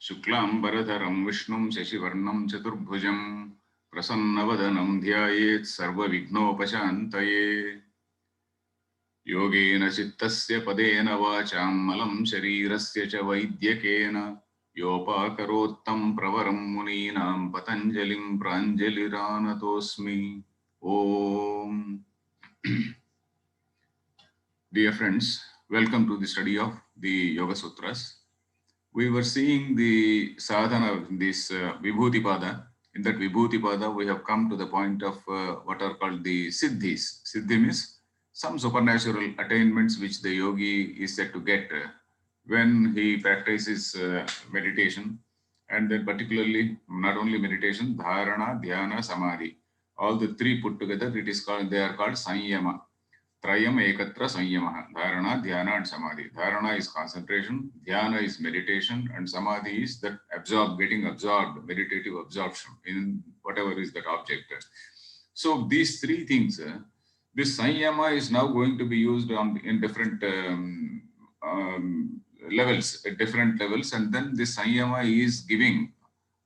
Shuklambaradharam Vishnum Shashivarnam Chaturbhujam Prasanavadanam Dhyayet Sarvavighnopashantaye Yogena Chittasya Padena Vacham Malam Sharirasya Cha Vaidyakena Yopakarottam Pravaram Muninam Patanjalim Pranjaliranatosmi Om. Dear friends, welcome to the study of the Yogasutras. We were seeing the sadhana, this Vibhuti-pada. In that Vibhuti-pada, we have come to the point of what are called the Siddhis. Siddhi means some supernatural attainments which the yogi is said to get when he practices meditation. And then particularly, not only meditation, dharana, dhyana, samadhi. All the three put together, it is called, they are called sanyama. Trayam ekatra sanyamaha. Dharana, dhyana, and samadhi. Dharana is concentration, dhyana is meditation, and samadhi is that getting absorbed, meditative absorption in whatever is that object. So these three things, this sanyama is now going to be used in different levels, at different levels, and then this sanyama is giving,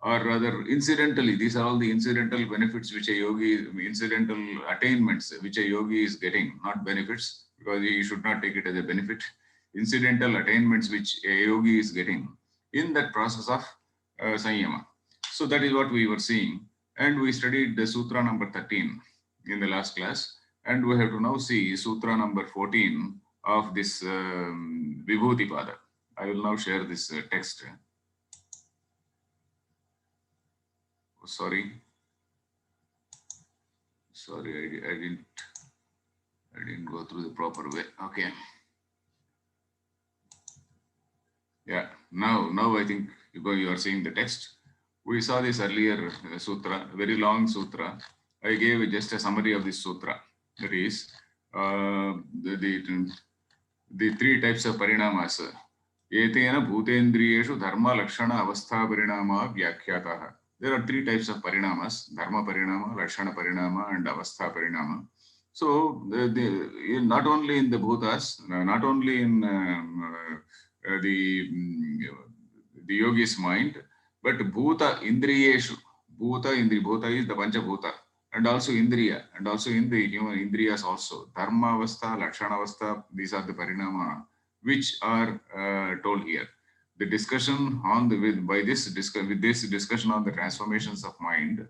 or rather incidentally, these are all the incidental benefits which a yogi, incidental attainments which a yogi is getting, not benefits, because he should not take it as a benefit, incidental attainments which a yogi is getting in that process of sanyama. So that is what we were seeing, and we studied the sutra number 13 in the last class, and we have to now see sutra number 14 of this Vibhuti Pada. I will now share this text. Sorry, I didn't go through the proper way. Okay. Yeah, now I think you are seeing the text. We saw this earlier sutra, very long sutra. I gave just a summary of this sutra. That is the three types of parinamas. Etena bhutendriyeshu dharma lakshana avastha parinama vyakhyataha. There are three types of parinamas: dharma parinama, lakshana parinama, and avastha parinama. So not only in the bhutas, not only in the yogi's mind, but bhuta indriyeshu. Bhuta is the panchabhuta, and also indriya, and also in the human indriyas also. Dharma avastha, lakshana avastha, these are the parinama which are told here. The discussion on with this discussion on the transformations of mind,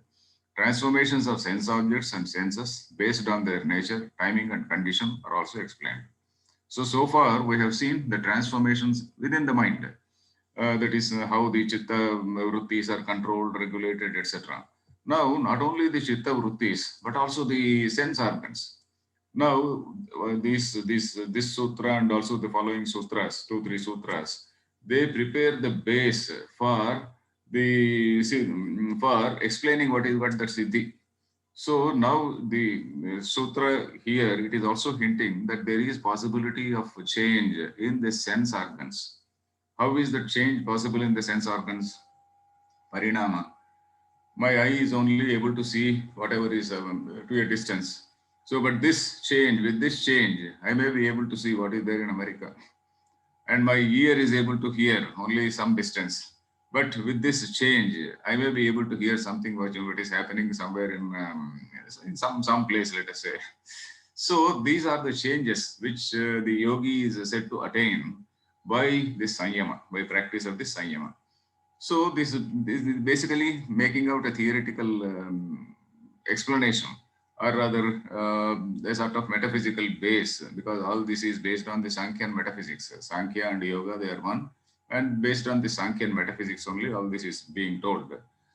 transformations of sense objects and senses based on their nature, timing, and condition are also explained. So far we have seen the transformations within the mind. That is how the chitta vrittis are controlled, regulated, etc. Now, not only the chitta vrittis, but also the sense organs. Now, this sutra and also the following sutras, 2-3 sutras, they prepare the base for explaining what that siddhi. So now the sutra here, it is also hinting that there is possibility of change in the sense organs. How is that change possible in the sense organs? Parinama. My eye is only able to see whatever is to a distance. So, but with this change, I may be able to see what is there in America. And my ear is able to hear only some distance. But with this change, I may be able to hear something what is happening somewhere in some place, let us say. So these are the changes which the yogi is said to attain by this sanyama, by practice of this sanyama. So this is basically making out a theoretical explanation, or rather a sort of metaphysical base, because all this is based on the Sankhyan metaphysics. Sankhya and yoga, they are one, and based on the Sankhyan metaphysics only, all this is being told.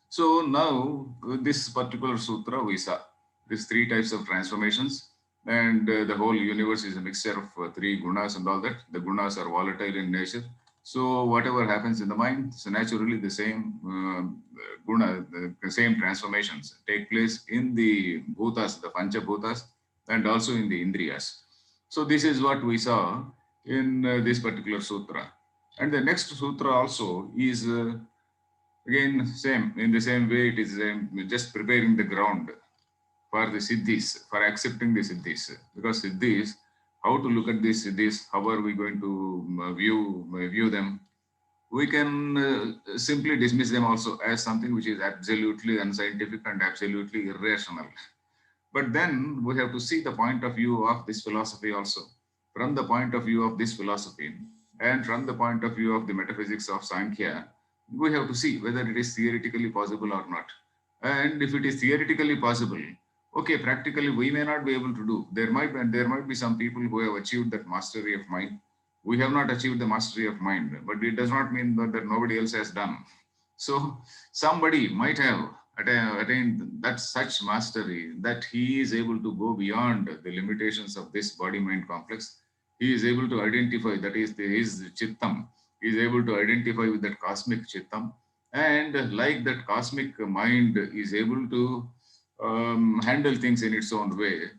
So now this particular sutra we saw, these three types of transformations, and the whole universe is a mixture of three gunas and all that. The gunas are volatile in nature. So whatever happens in the mind, so naturally the same guna, the same transformations take place in the bhutas, the pancha bhutas, and also in the indriyas. So this is what we saw in this particular sutra. And the next sutra also is again same, in the same way it is just preparing the ground for the siddhis, for accepting the siddhis. Because siddhis, how to look at these siddhis, how are we going to view them? we can simply dismiss them also as something which is absolutely unscientific and absolutely irrational. But then we have to see the point of view of this philosophy also. From the point of view of this philosophy and from the point of view of the metaphysics of Sankhya, we have to see whether it is theoretically possible or not. And if it is theoretically possible, okay, practically we may not be able to do. There might be some people who have achieved that mastery of mind. We have not achieved the mastery of mind, but it does not mean that nobody else has done. So somebody might have attained that such mastery that he is able to go beyond the limitations of this body-mind complex. He is able to identify, that is his chittam. He is able to identify with that cosmic chittam, and like that cosmic mind is able to handle things in its own way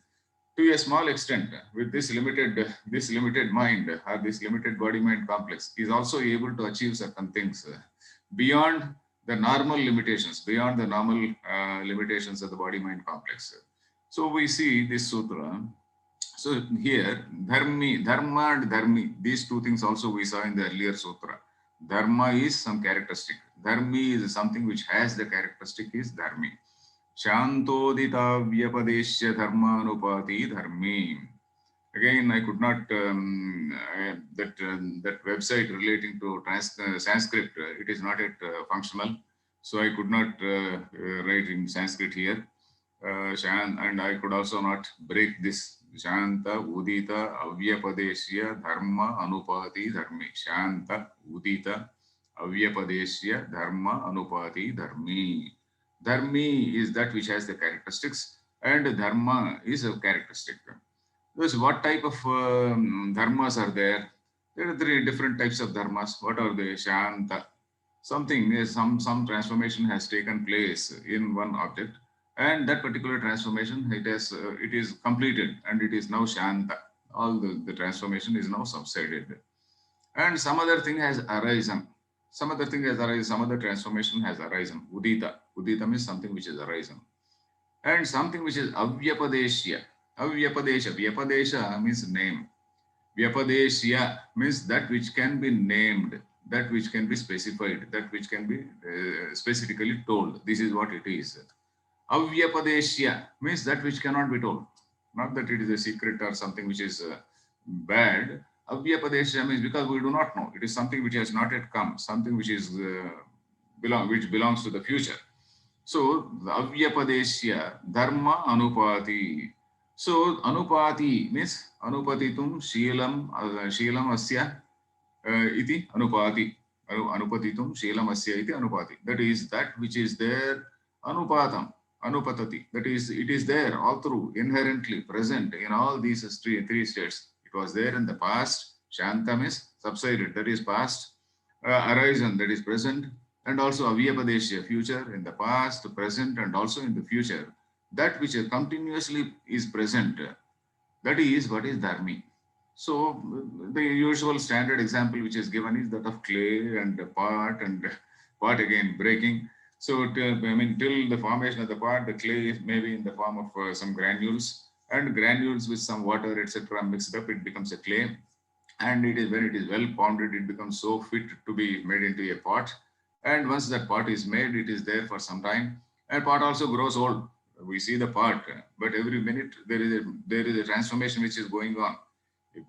to a small extent with this limited mind or this limited body mind complex is also able to achieve certain things beyond the normal limitations, beyond the normal limitations of the body mind complex. So we see this sutra. So here, dharma and dharmi, these two things also we saw in the earlier sutra. Dharma is some characteristic. Dharmi is something which has the characteristic is dharmi. Shantodita vyapadeshya dharmanupati dharmi. Again, I could not, that website relating to Sanskrit, it is not yet functional. So I could not write in Sanskrit here. And I could also not break this. Shanta Udita Avyapadeshya Dharma Anupati Dharmi. Shanta Udita Avyapadeshya Dharma Anupati Dharmi. Dharmi is that which has the characteristics, and Dharma is a characteristic. Thus, what type of dharmas are there? There are three different types of dharmas. What are they? Shanta. Something is some transformation has taken place in one object, and that particular transformation it is completed and it is now shanta. All the transformation is now subsided, and some other thing has arisen. Some other thing has arisen. Some other transformation has arisen. Udita. Udita means something which has arisen, and something which is avyapadeshya. Avyapadesha. Vyapadesha means name. Vyapadeshya means that which can be named, that which can be specified, that which can be specifically told. This is what it is. Avyapadeshya means that which cannot be told. Not that it is a secret or something which is bad. Avyapadeshya means because we do not know. It is something which has not yet come, something which is which belongs to the future. So, avyapadeshya dharma anupati. So, anupati means anupatitum shilam asya iti anupati. Anupatitum shilam asya iti anupati. That is that which is there, anupatam, anupatati. That is, it is there all through, inherently present in all these three states. It was there in the past, shantam is subsided, that is past, arisen, that is present, and also avyapadeshya, future, in the past, present, and also in the future. That which continuously is present, that is what is dharmi. So the usual standard example which is given is that of clay and part again breaking. So till the formation of the part, the clay is maybe in the form of some granules, and granules with some water, etc., mixed up, it becomes a clay. And it is when it is well pounded, it becomes so fit to be made into a pot. And once that pot is made, it is there for some time. And pot also grows old. We see the pot, but every minute there is a transformation which is going on.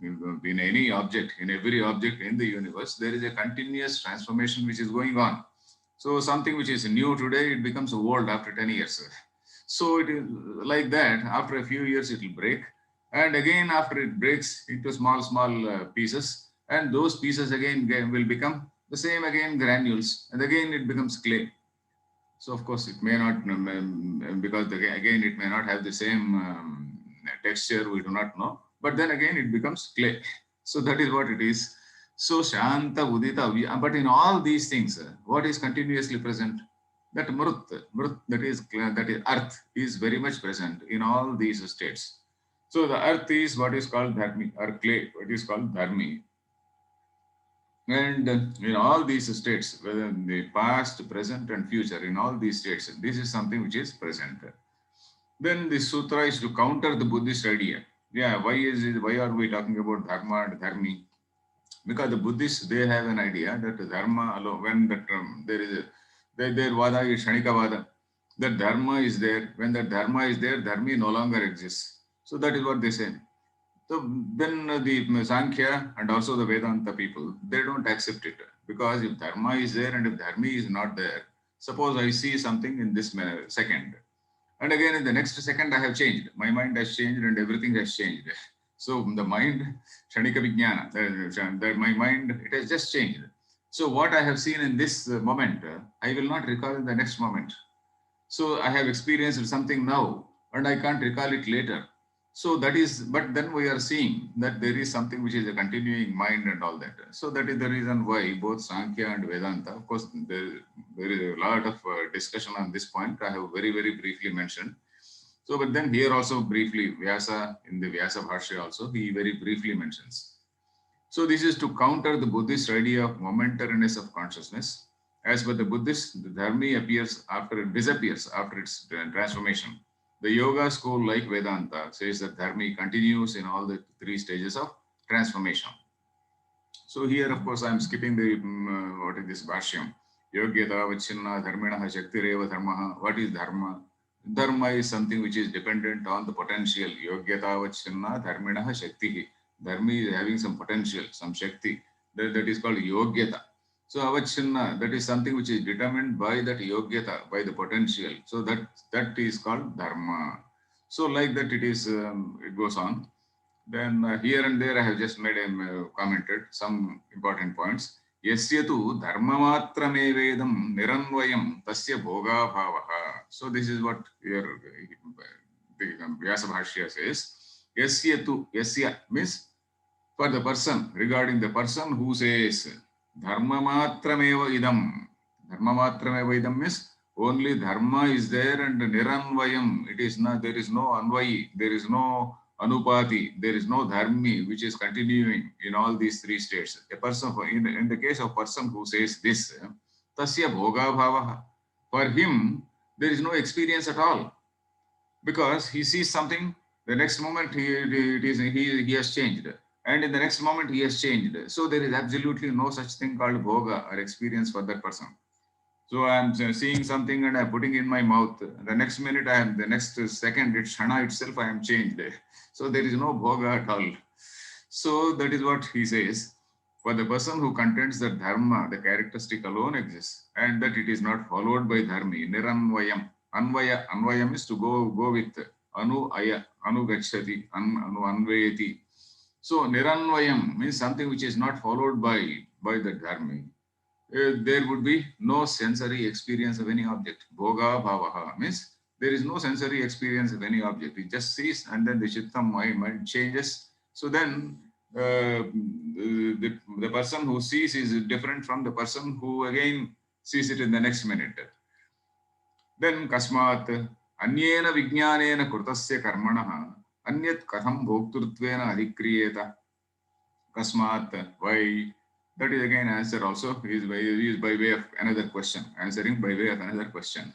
In any object, in every object in the universe, there is a continuous transformation which is going on. So something which is new today, it becomes old after 10 years. So it is like that. After a few years, it will break. And again, after it breaks into small pieces, and those pieces again will become the same again granules, and again it becomes clay. So of course it may not, because again it may not have the same texture, we do not know. But then again it becomes clay. So that is what it is. So Shanta, Udita, but in all these things, what is continuously present? That Mrut, that is earth, is very much present in all these states. So the earth is what is called dharmi, or clay, what is called dharmi. And in all these states, whether in the past, present, and future, in all these states, this is something which is present. Then this sutra is to counter the Buddhist idea. Yeah, why are we talking about dharma and dharmi? Because the Buddhists, they have an idea that dharma alone, when that there is a, their vada is Shanika vada, that dharma is there. When that dharma is there, dharma no longer exists. So that is what they say. So then the Sankhya and also the Vedanta people, they don't accept it. Because if dharma is there and if dharma is not there, suppose I see something in this second, and again, in the next second, I have changed. My mind has changed and everything has changed. So the mind, Shanika Vijnana, my mind, it has just changed. So what I have seen in this moment, I will not recall in the next moment. So I have experienced something now and I can't recall it later. So that is, but then we are seeing that there is something which is a continuing mind and all that. So that is the reason why both Sankhya and Vedanta, of course, there is a lot of discussion on this point. I have very, very briefly mentioned. So, but then here also briefly, Vyasa, in the Vyasa Bhashya also, he very briefly mentions. So this is to counter the Buddhist idea of momentariness of consciousness. As per the Buddhist, the dharma appears after it disappears after its transformation. The yoga school, like Vedanta, says that dharma continues in all the three stages of transformation. So here, of course, I am skipping the what is this bhashyam? Yogyata vachinna dharminaha shaktireva dharmaha. What is dharma? Dharma is something which is dependent on the potential. Yogyata vachinna dharminaha shaktihi. Dharma is having some potential, some shakti. That is called yogyata. So avachinna, that is something which is determined by that yogyata, by the potential. So that is called dharma. So like that it is, it goes on. Then here and there I have just made commented some important points. Yasya tu dharmamatra vedam niranvayam tasya bhoga bhavaha. So this is what here the Vyasa Bhashya says. Yasya means for the person, regarding the person who says dharmamatrameva idam. Dharmamatrameva idam means only dharma is there and niranvayam. It is not, there is no anvayi, there is no anupati, there is no dharmi which is continuing in all these three states. A person, in the case of person who says this, tasya bhoga bhavaha. For him, there is no experience at all because he sees something, the next moment he has changed, and in the next moment he has changed. So there is absolutely no such thing called bhoga or experience for that person. So I am seeing something and I am putting in my mouth. The next minute the next second, it's shana itself, I am changed. So there is no bhoga at all. So that is what he says. For the person who contends that dharma, the characteristic alone exists, and that it is not followed by dharmi, niranvayam. Anvayam is to go with. Anu gachati, anu anvayati. So niranvayam means something which is not followed by the dharmi. There would be no sensory experience of any object. Bhoga bhavaha means there is no sensory experience of any object. It just sees and then the chittam mind changes. So then the person who sees is different from the person who again sees it in the next minute. Then kasmat anyena vijnanena krutasya karmanaha anyat katham bhokturtvena adhikriyeta. Kasmat, why? That is again answer also is by way of another question, answering by way of another question.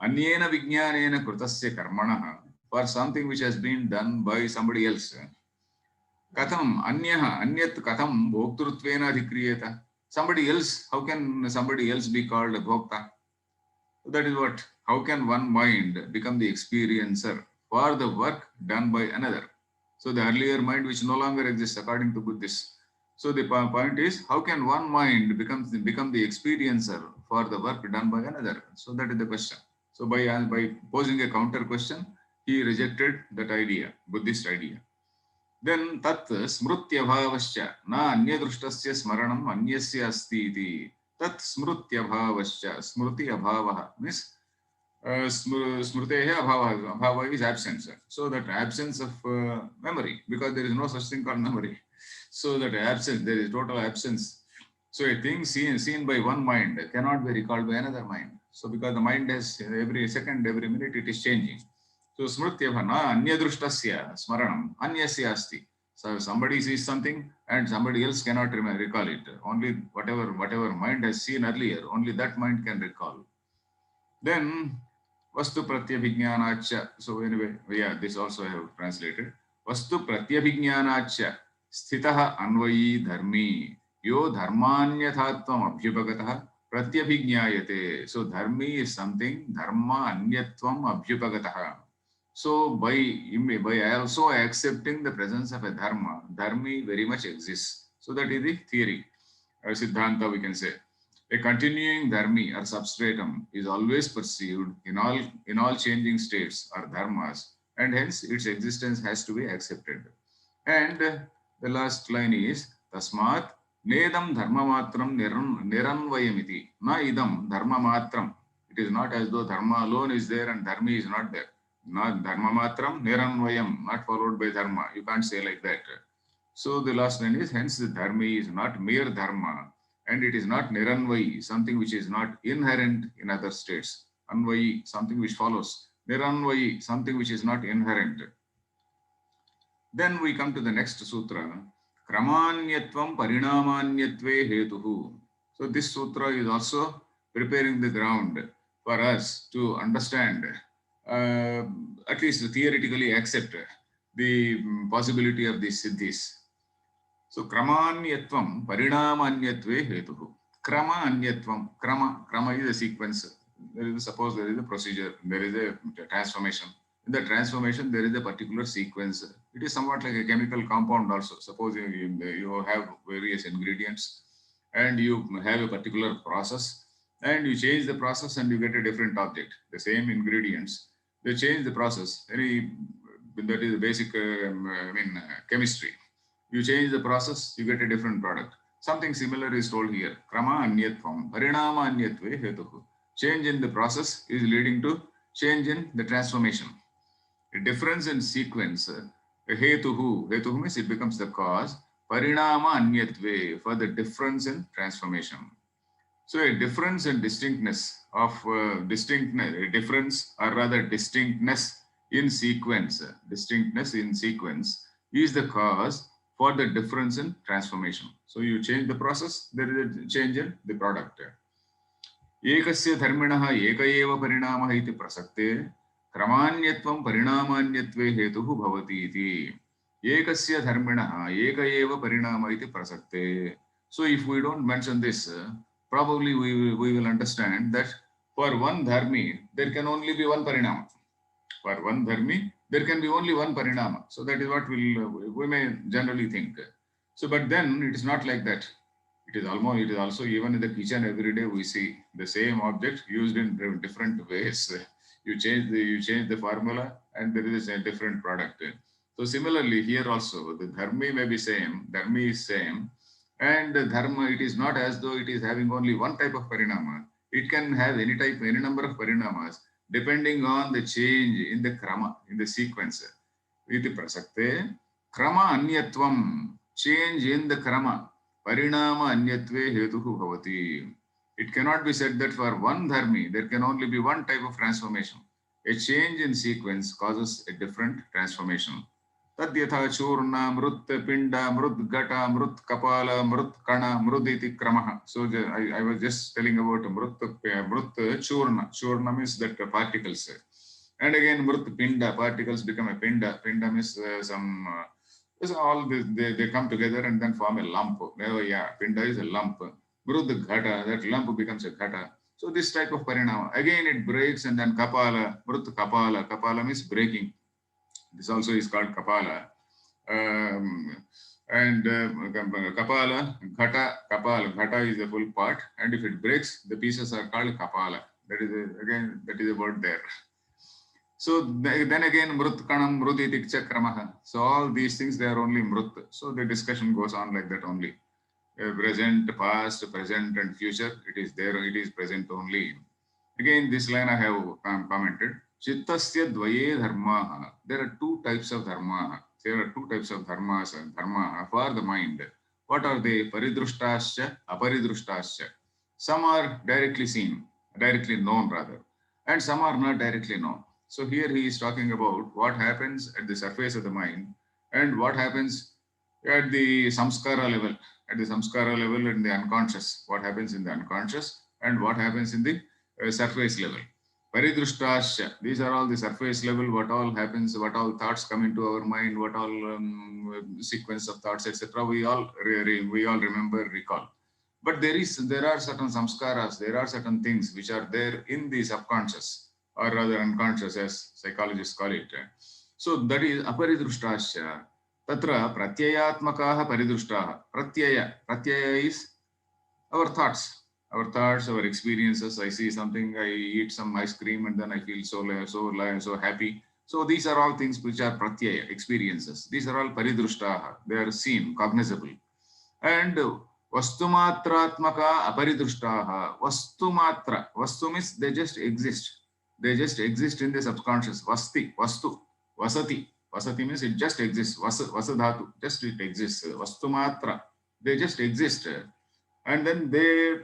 Anyena vijnanena krutasya karmanaha, for something which has been done by somebody else. Katham anyaha anyat katham bhokturtvena adhikriyeta. Somebody else, how can somebody else be called a bhokta? That is what, how can one mind become the experiencer for the work done by another? So the earlier mind which no longer exists according to Buddhists. So the point is, how can one mind become the experiencer for the work done by another? So that is the question. So by posing a counter question, he rejected that idea, Buddhist idea. Then tat smrutyabhavascha na anyadrushtasya smaranam anyasya asti iti. Tat smrutyabhavascha, smruti abhavaha means smrutehe abhava. Abhava is absence. So that absence of memory, because there is no such thing called memory. So that absence, there is total absence. So a thing seen by one mind cannot be recalled by another mind. So because the mind has every second, every minute it is changing. So smrutyabha na anyadrushtasya smaranam anyasya asti. So somebody sees something and somebody else cannot recall it. Only whatever mind has seen earlier, only that mind can recall. Then Vastu Pratyabhijnanacha. So anyway, yeah, this also I have translated. Vastu Pratyabhijnanacha Sthitaha anvayi dharmi yo dharmanyathatvam abhyupagatah pratyabhijnayate. So dharmi is something, dharma anyatvam abhyupagatah. So by also accepting the presence of a dharma, dharmi very much exists. So that is the theory, Siddhanta we can say. A continuing dharmi or substratum is always perceived in all changing states or dharmas, and hence its existence has to be accepted. And the last line is Tasmat Nedam Dharma Matram Niranvayamiti. Na idam Dharma Matram. It is not as though Dharma alone is there and Dharma is not there. Not Dharma Matram Niranvayam, not followed by Dharma. You can't say like that. So the last line is hence the Dharma is not mere Dharma and it is not Niranvayi, something which is not inherent in other states. Anvayi, something which follows. Niranvayi, something which is not inherent. Then we come to the next sutra, Kramanyatvam Parinamanyatve Hetuhu. So this sutra is also preparing the ground for us to understand, at least theoretically accept the possibility of these siddhis. So Kramanyatvam Parinamanyatve Hetuhu. Krama Anyatvam. Krama is a sequence. Suppose there is a procedure, there is a transformation. In the transformation, there is a particular sequence. It is somewhat like a chemical compound also. Suppose you have various ingredients and you have a particular process and you change the process and you get a different object. The same ingredients, they change the process. That is the basic chemistry. You change the process, you get a different product. Something similar is told here. Krama anyatvam, parinama anyatve hetuhu. Change in the process is leading to change in the transformation. A difference in sequence, hetuhu means it becomes the cause, parinama anyatve, for the difference in transformation. So a difference in distinctness in sequence is the cause for the difference in transformation. So you change the process, there is a change in the product. Ekasya dharminaha eka eva parinamaha iti prasakte kramanyatvam parinamanyatve hetuhu bhavati iti. Ekasya dharminaha eka eva parinama iti prasakte. So if we don't mention this, probably we will understand that for one dharmi, there can only be one parinama. For one dharmi, there can be only one parinama. So that is what we may generally think. So, but then it is not like that. It is also even in the kitchen every day we see the same object used in different ways. You change the formula and there is a different product. So similarly here also the dharmi may be same, dharmi is same, and dharma, it is not as though it is having only one type of parinama. It can have any number of parinamas depending on the change in the krama, in the sequence. Iti prasakte krama anyatvam, change in the krama, parinama anyatve hetuhu bhavati. It cannot be said that for one dharmi there can only be one type of transformation. A change in sequence causes a different transformation. Tadyatha churna, mrut pinda, mrut gata, mrut kapala, mrut kana, mrut iti kramaha. So I was just telling about mrut churna. Churna means that particles. And again mrut pinda, particles become a pinda. Pinda means all they come together and then form a lump. Pinda is a lump. Mrut ghata, that lump becomes a ghata. So this type of parinama. Again it breaks and then kapala, mrut kapala. Kapala means breaking. This also is called kapala. Kapala, ghata is the full part, and if it breaks, the pieces are called kapala. That is a word there. So then again, mrut kanam, mrut itikcha kramaha. So all these things, they are only mrut. So the discussion goes on like that only. Present, past, present, and future, it is there, it is present only. Again, this line I have commented. Chittasya dvaye dharmaha. There are two types of dharma. There are two types of dharmas and dharma for the mind. What are they? Paridrushtasya, aparidrushtasya. Some are directly seen, directly known rather, and some are not directly known. So here he is talking about what happens at the surface of the mind and what happens at the samskara level. At the samskara level in the unconscious, what happens in the unconscious and what happens in the surface level. Paridrushtasya, these are all the surface level, what all happens, what all thoughts come into our mind, what all sequence of thoughts, etc. We all remember, recall. But there are certain samskaras, there are certain things which are there in the subconscious, or rather unconscious, as psychologists call it. So that is aparidrushtasya. Tatra pratyayatmakaha paridrushtaha. Pratyaya is our thoughts, our experiences. I see something, I eat some ice cream, and then I feel so happy. So these are all things which are pratyaya, experiences. These are all paridrushtaha. They are seen, cognizable. And vastumatratmaka aparidrushtaha. Vastu means they just exist. They just exist in the subconscious. Vasati. Vasati means it just exists. Vasadhatu, just it exists. Vastumatra, they just exist. And then they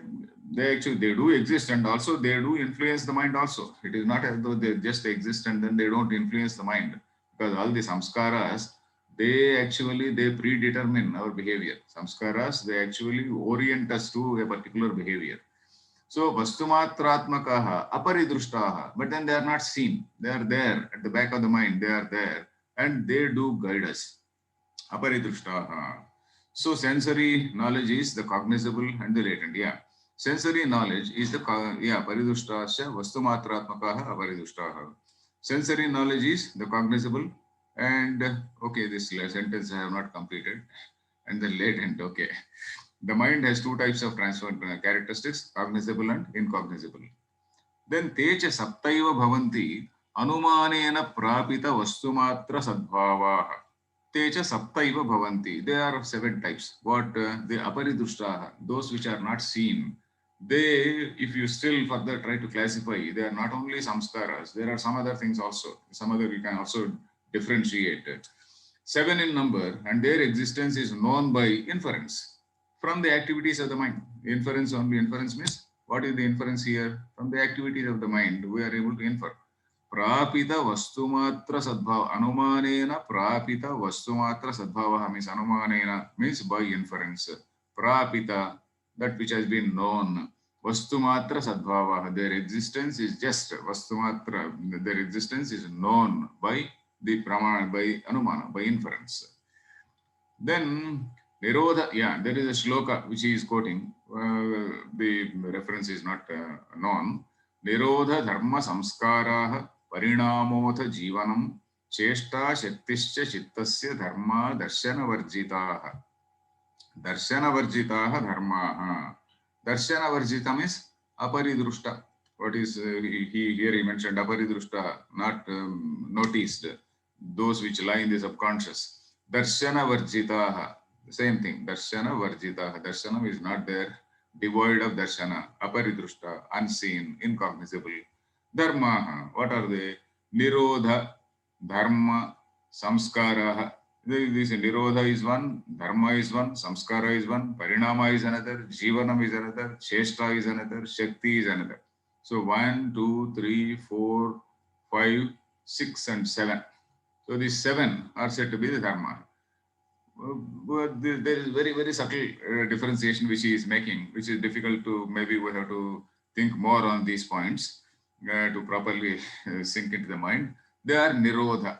do exist, and also they do influence the mind also. It is not as though they just exist and then they don't influence the mind, because all the samskaras, they predetermine our behavior. Samskaras, they actually orient us to a particular behavior. So vastumatratmakaha aparidrushtaha, but then they are not seen. They are there at the back of the mind. They are there and they do guide us. Aparidrushtaha. So sensory knowledge is the cognizable and the latent. Yeah. Sensory knowledge is the paridrushtasya vastumatratmakaha aparidrushtaha. Sensory knowledge is the cognizable and okay, this sentence I have not completed. And the latent, okay. The mind has two types of characteristics, cognizable and incognizable. Then techa saptaiva bhavanti anumanena prapita vastumatra sadbhavaha. Techa saptaiva bhavanti. There are 7 types. What? The aparidrushtaha, those which are not seen. They, if you still further try to classify, they are not only samskaras, there are some other things also. Some other we can also differentiate. 7 in number, and their existence is known by inference from the activities of the mind. Inference means, what is the inference here? From the activities of the mind, we are able to infer. Prapita vastumatra sadbhava. Anumanena prapita vastumatra sadbhava means anumanena means by inference. Prapita, that which has been known. Vastumatra sadbhava, their existence is just vastumatra, their existence is known by the pramana, by anumana, by inference. Then Nirodha, there is a shloka which he is quoting. The reference is not known. Nirodha dharma samskaraha parinamotha jivanam cheshta shaktischa chittasya dharma darshana varjitaha. Darshana varjitaha dharmaha. Darshana varjita means aparidrushta. What is here he mentioned aparidrushta, not noticed. Those which lie in the subconscious. Darshana varjitaha. Same thing. Darshana varjitaha. Darshana is not there. Devoid of darshana. Aparidrushta. Unseen. Incognizable. Dharmaha. What are they? Nirodha. Dharma. Samskaraha. This Nirodha is one, Dharma is one, Samskara is one, Parinama is another, Jivanam is another, Cheshta is another, Shakti is another. So 1, 2, 3, 4, 5, 6 and 7. So these 7 are said to be the Dharma. But there is very, very subtle differentiation which he is making, which is difficult to, maybe we have to think more on these points to properly sink into the mind. They are Nirodha.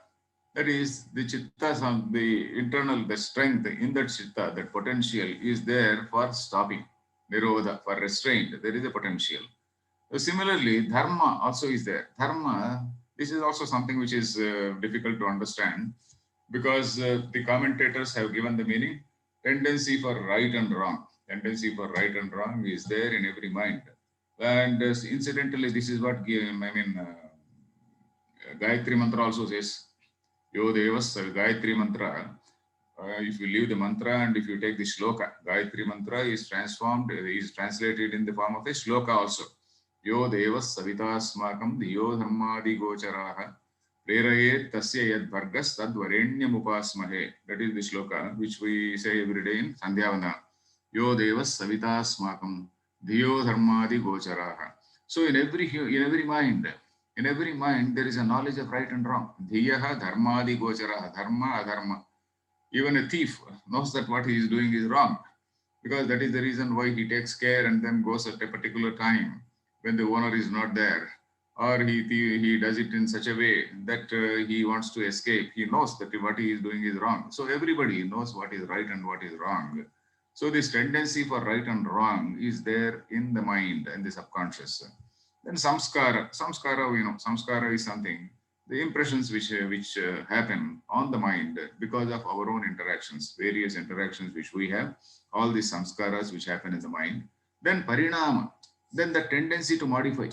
That is, the chitta, the internal, the strength in that chitta, that potential is there for stopping. Nirodha, for restraint, there is a potential. Similarly, dharma also is there. Dharma, this is also something which is difficult to understand, because the commentators have given the meaning, tendency for right and wrong. Tendency for right and wrong is there in every mind. And incidentally, this is what, Gayatri Mantra also says, Yo Devas, Gayatri Mantra. If you leave the mantra and if you take the shloka, Gayatri Mantra is translated in the form of a shloka also. Yo Devas Savitasmakam Diyo Dharmadi Gocharaha Prerayet Tasya Yad Vargas Tad Varenyam Upasmahe. That is the shloka which we say every day in Sandhyavana. Yo Devas Savitasmakam Diyo Dharmadi Gocharaha. So in every mind, there is a knowledge of right and wrong. Dhiyaha dharmadi gocharaha, dharma, adharma. Even a thief knows that what he is doing is wrong, because that is the reason why he takes care and then goes at a particular time when the owner is not there. or he does it in such a way that he wants to escape. He knows that what he is doing is wrong. So everybody knows what is right and what is wrong. So this tendency for right and wrong is there in the mind and the subconscious. Then samskara, samskara is something, the impressions which happen on the mind because of our own interactions, various interactions which we have, all these samskaras which happen in the mind. Then parinama, then the tendency to modify.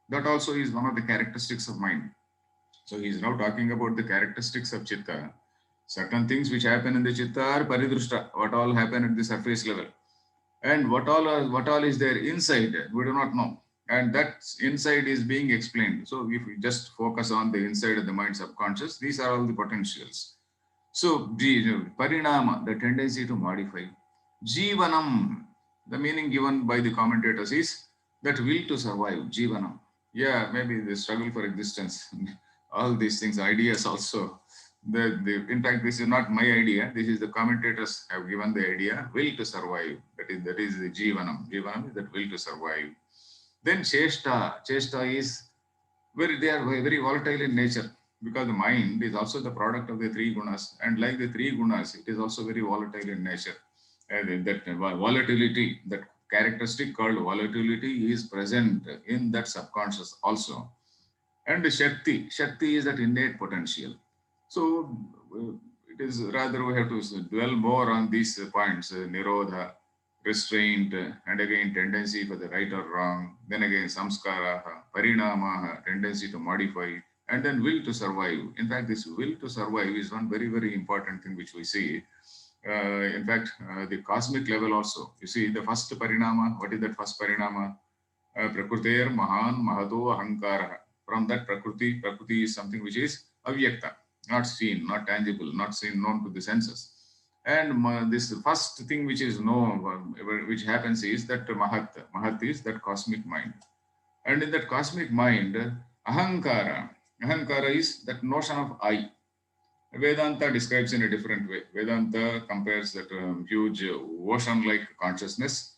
That also is one of the characteristics of mind. So he is now talking about the characteristics of chitta. Certain things which happen in the chitta are paridrushta, what all happen at the surface level. And what all is there inside, we do not know. And that inside is being explained. So if we just focus on the inside of the mind subconscious, these are all the potentials. So parinama, the tendency to modify. Jivanam, the meaning given by the commentators is that will to survive, jivanam. Yeah, maybe the struggle for existence, all these things, ideas also. In fact, this is not my idea. This is the commentators have given the idea, will to survive. That is the jivanam. Jivanam is that will to survive. Then chesta. Chesta is they are very volatile in nature, because the mind is also the product of the three gunas, and like the three gunas, it is also very volatile in nature. And that volatility, that characteristic called volatility, is present in that subconscious also. And Shakti is that innate potential. So it is rather we have to dwell more on these points, Nirodha, restraint, and again tendency for the right or wrong, then again samskara, parinama, tendency to modify, and then will to survive. In fact, this will to survive is one very, very important thing which we see. In fact, the cosmic level also. You see, the first parinama, what is that first parinama? Prakriter Mahan Mahato Ahankara. From that Prakriti is something which is avyakta, not seen, not tangible, not seen, known to the senses. And this first thing which is known, which happens is that Mahat. Mahat is that cosmic mind. And in that cosmic mind, Ahankara is that notion of I. Vedanta describes in a different way. Vedanta compares that huge ocean-like consciousness.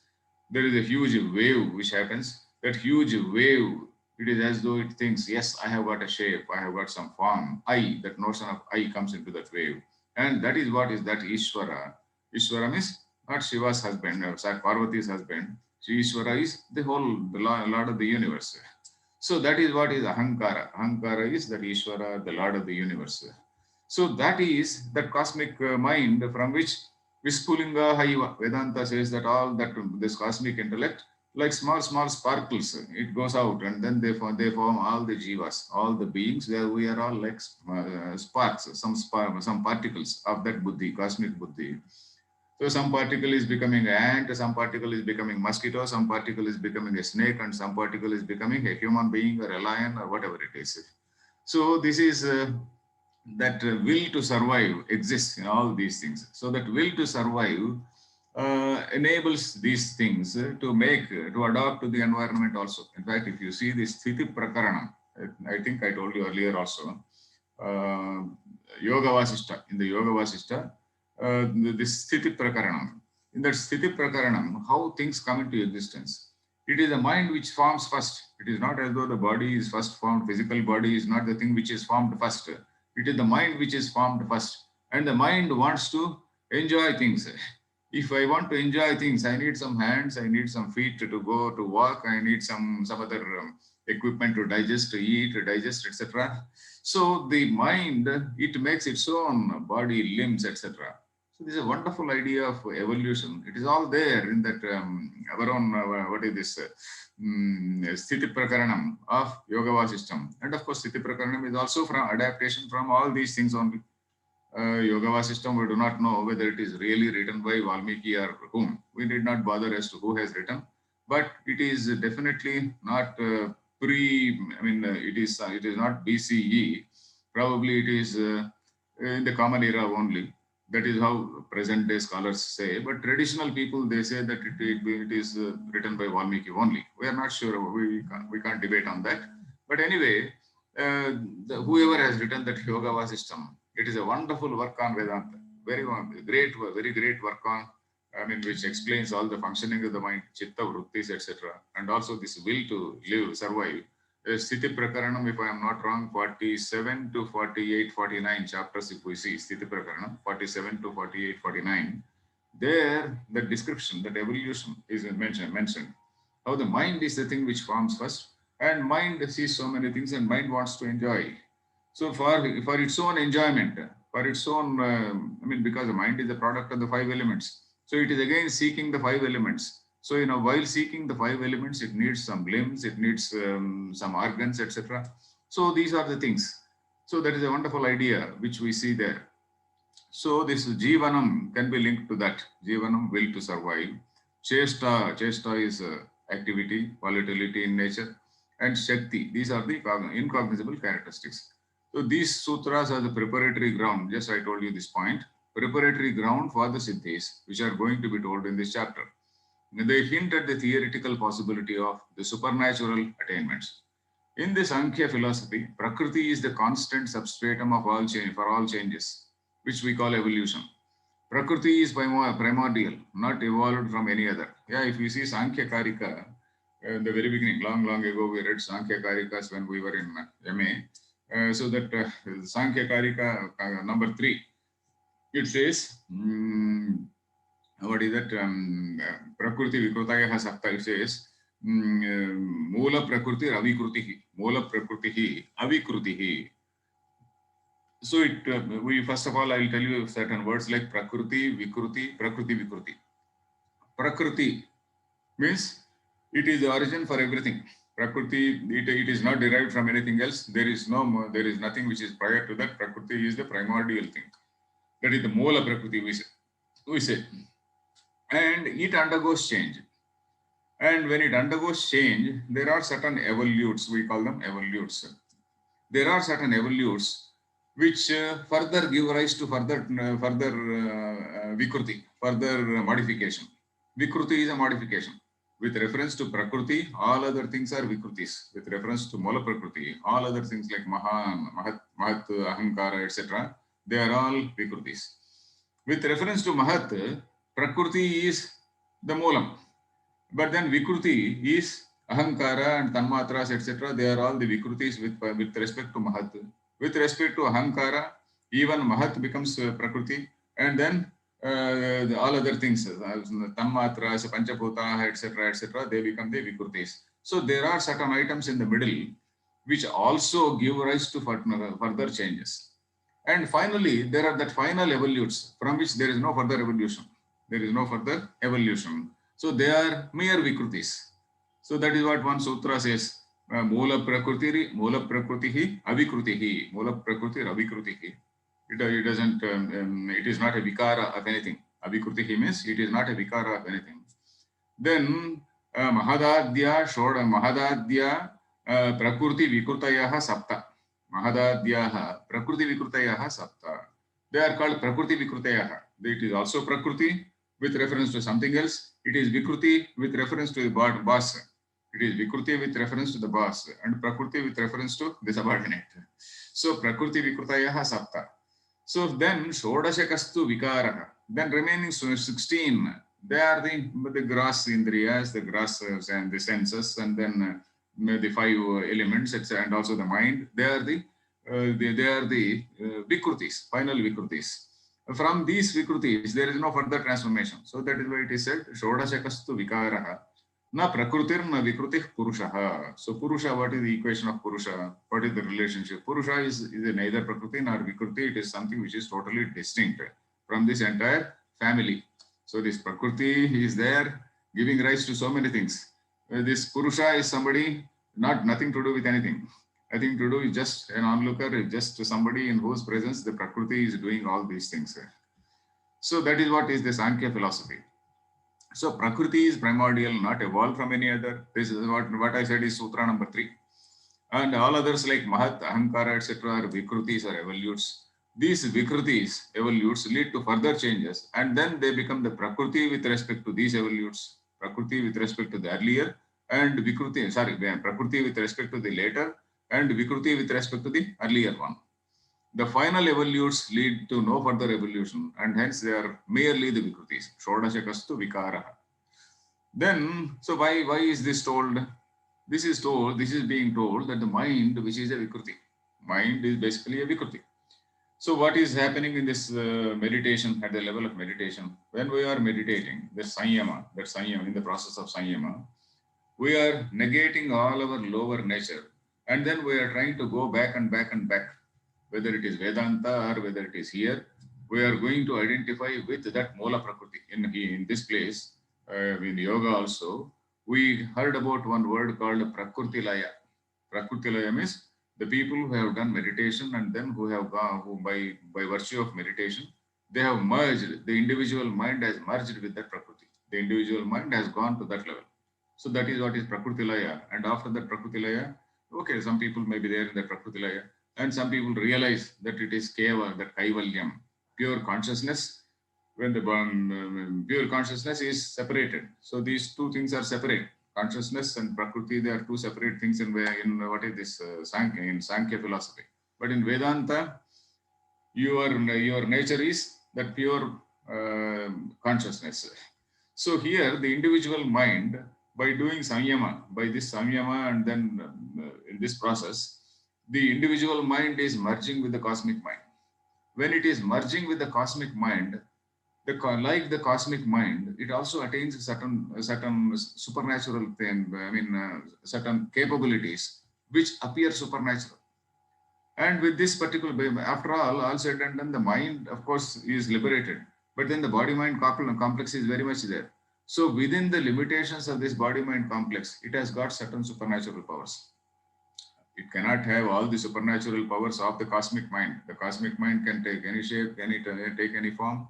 There is a huge wave which happens. That huge wave, it is as though it thinks, yes, I have got a shape, I have got some form. I, that notion of I comes into that wave. And that is what is that Ishvara. Ishvara means not Shiva's husband, or Parvati's husband. Ishvara is the Lord of the universe. So that is what is Ahankara. Ahankara is that Ishvara, the Lord of the universe. So that is that cosmic mind from which Vispulinga Haiva. Vedanta says that all that this cosmic intellect, like small sparkles, it goes out and then they form all the jivas, all the beings, where we are all like sparks, some particles of that buddhi, cosmic buddhi. So some particle is becoming an ant, some particle is becoming mosquito, some particle is becoming a snake, and some particle is becoming a human being or a lion or whatever it is. So this is that will to survive exists in all these things. So that will to survive enables these things to adapt to the environment also. In fact, if you see this Sthiti Prakaranam, I think I told you earlier also, uh, Yoga Vasishta, in the Yoga Vasishta, this Sthiti Prakaranam. In that Sthiti Prakaranam, how things come into existence. It is the mind which forms first. It is not as though the body is first formed, physical body is not the thing which is formed first. It is the mind which is formed first. And the mind wants to enjoy things. If I want to enjoy things, I need some hands, I need some feet to go to walk, I need some other equipment to digest, to eat, to digest, etc. So the mind, it makes its own body, limbs, etc. So this is a wonderful idea of evolution. It is all there in that our own, what is this, Sthiti Prakaranam of Yoga system. And of course, Sthiti Prakaranam is also from adaptation from all these things only. Yoga system, we do not know whether it is really written by Valmiki or whom. We did not bother as to who has written, but it is definitely not it is not BCE. Probably it is in the common era only. That is how present day scholars say. But traditional people, they say that it is written by Valmiki only. We are not sure. We can't debate on that. But anyway, whoever has written that Yoga system, it is a wonderful work on Vedanta. Very great work on, which explains all the functioning of the mind, chitta, vrittis, etc. And also this will to live, survive. Sthiti Prakaranam, if I am not wrong, 47 to 48, 49 chapters, if we see Sthiti Prakaranam, 47 to 48, 49, there the description, that evolution is mentioned. How the mind is the thing which forms first, and mind sees so many things, and mind wants to enjoy. So for its own enjoyment, for its own, because the mind is the product of the five elements. So it is again seeking the five elements. So, while seeking the five elements, it needs some limbs, it needs some organs, etc. So these are the things. So that is a wonderful idea which we see there. So this Jivanam can be linked to that. Jivanam, will to survive. Chesta is activity, volatility in nature. And Shakti, these are the incognizable characteristics. So these sutras are the preparatory ground. Just I told you this point. Preparatory ground for the Siddhis, which are going to be told in this chapter. They hint at the theoretical possibility of the supernatural attainments. In this Sankhya philosophy, Prakriti is the constant substratum of all change, for all changes, which we call evolution. Prakriti is primordial, not evolved from any other. Yeah, if you see Sankhya Karika, in the very beginning, long ago, we read Sankhya Karikas when we were in MA. So that Sankhya Karika number 3, it says, what is that? Prakriti Vikrutaya Sakta, it says, Moola Prakriti Avikrutihi. Moola Prakritihi Avikrutihi. So we first of all, I will tell you certain words like Prakriti, Vikruti, Prakriti, Vikruti. Prakriti means it is the origin for everything. Prakriti, it is not derived from anything else. There is nothing which is prior to that. Prakriti is the primordial thing. That is the Moola Prakriti, we say. And it undergoes change. And when it undergoes change, there are certain evolutes, we call them evolutes. There are certain evolutes which further give rise to further Vikruti, further modification. Vikruti is a modification. With reference to Prakriti, all other things are Vikrutis. With reference to Moola Prakriti, all other things like Mahat, Ahankara, etc., they are all Vikrutis. With reference to Mahat, Prakriti is the Moolam. But then Vikruti is Ahankara and Tanmatras, etc. They are all the Vikrutis with respect to Mahat. With respect to Ahankara, even Mahat becomes Prakriti, and then all other things, Tanmatras, Panchapota, etc., they become the Vikrutis. So there are certain items in the middle which also give rise to further changes. And finally, there are that final evolutes from which there is no further evolution. There is no further evolution. So they are mere Vikrutis. So that is what one sutra says. Moola Prakritihi Avikrutihi. Moola Prakriti Avikrutihi. It doesn't, it is not a vikara of anything. Avikrutihi means it is not a vikara of anything. Then Mahadadya Prakriti Vikrutayaha Sapta. Mahadadyaha Prakriti Vikrutayaha Sapta. They are called Prakriti Vikrutayaha. It is also Prakriti with reference to something else. It is Vikruti with reference to the boss. It is Vikruti with reference to the boss, and Prakriti with reference to the subordinate. So Prakriti Vikrutayaha Sapta. So then Shodashakastu Vikaraha. Then remaining 16, they are the gross indriyas, the gross and the senses, and then the 5 elements, etc., and also the mind. They are the Vikrutis, final Vikrutis. From these Vikrutis, there is no further transformation. So that is why it is said, Shodashakastu Vikaraha. Na Prakrutir na Vikrutih Purushaha. So Purusha, what is the equation of Purusha? What is the relationship? Purusha is neither Prakriti nor Vikruti. It is something which is totally distinct from this entire family. So this Prakriti is there, giving rise to so many things. This Purusha is somebody, nothing to do with anything. Nothing to do with just an onlooker, just somebody in whose presence the Prakriti is doing all these things. So that is what is the Sankhya philosophy. So Prakriti is primordial, not evolved from any other. This is what I said is Sutra number 3. And all others like Mahat, Ahankara, etc. are Vikrutis or evolutes. These Vikrutis, evolutes, lead to further changes, and then they become the Prakriti with respect to these evolutes, Prakriti with respect to the earlier, and Prakriti with respect to the later, and Vikruti with respect to the earlier one. The final evolutes lead to no further evolution, and hence they are merely the Vikrutis. Shodashakastu Vikaraha. Then, so why is this told? This is being told that the mind, which is a Vikruti, mind is basically a Vikruti. So what is happening in this meditation, at the level of meditation, when we are meditating, the Sanyama, in the process of Sanyama, we are negating all our lower nature. And then we are trying to go back and back and back, whether it is Vedanta or whether it is here, we are going to identify with that Mola Prakriti. In this place, in yoga also, we heard about one word called Prakrutilaya. Prakrutilaya means the people who have done meditation and then who have gone, who by virtue of meditation, they have merged, the individual mind has merged with that Prakriti. The individual mind has gone to that level. So that is what is Prakrutilaya. And after that Prakrutilaya, okay, some people may be there in the Prakrutilaya, and some people realize that it is Keva, that Kaivalyam, pure consciousness, when the pure consciousness is separated. So these two things are separate. Consciousness and Prakriti, they are two separate things in what is this Sankhya, in Sankhya philosophy. But in Vedanta, your nature is that pure consciousness. So here, the individual mind, by doing samyama, and then in this process, the individual mind is merging with the cosmic mind. When it is merging with the cosmic mind, like the cosmic mind, it also attains certain supernatural thing. Certain capabilities which appear supernatural. And with this particular, after all said and done, the mind, of course, is liberated. But then the body-mind complex is very much there. So within the limitations of this body-mind complex, it has got certain supernatural powers. It cannot have all the supernatural powers of the cosmic mind. The cosmic mind can take any shape, take any form.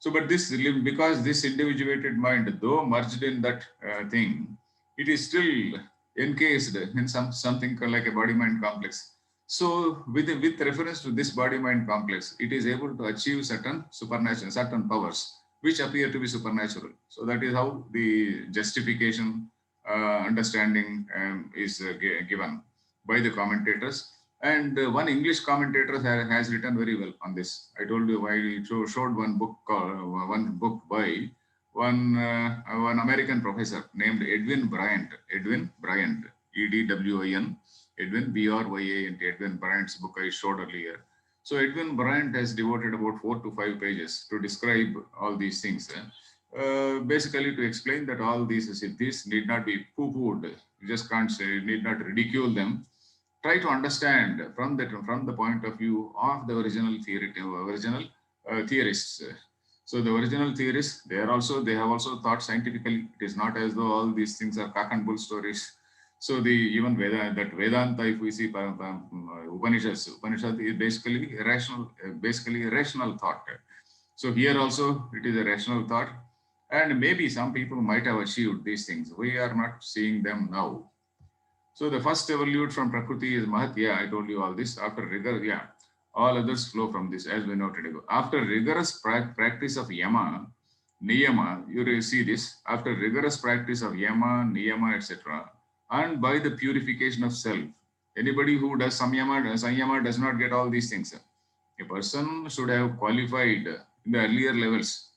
So, but this, because this individuated mind, though merged in that thing, it is still encased in something like a body-mind complex. So, with reference to this body-mind complex, it is able to achieve certain supernatural, certain powers, which appear to be supernatural. So, that is how the justification, understanding is given by the commentators. And one English commentator has written very well on this. I told you I showed one book by one American professor named Edwin Bryant, EDWIN, Edwin BRYANT, Edwin Bryant's book I showed earlier. So Edwin Bryant has devoted about 4 to 5 pages to describe all these things. Basically to explain that all these siddhis need not be poo-pooed. You just can't say, need not ridicule them. Try to understand from the point of view of the original theorists. So the original theorists, they have also thought scientifically. It is not as though all these things are cock and bull stories. So even Vedanta, if we see Upanishad is basically a rational thought. So here also it is a rational thought, and maybe some people might have achieved these things. We are not seeing them now. So the first evolute from Prakriti is Mahat. Yeah, I told you all this. After rigor, yeah, all others flow from this, as we noted ago. After rigorous practice of Yama, Niyama, you will see this. After rigorous practice of Yama, Niyama, etc., and by the purification of self, anybody who does Sanyama does not get all these things. A person should have qualified in the earlier levels.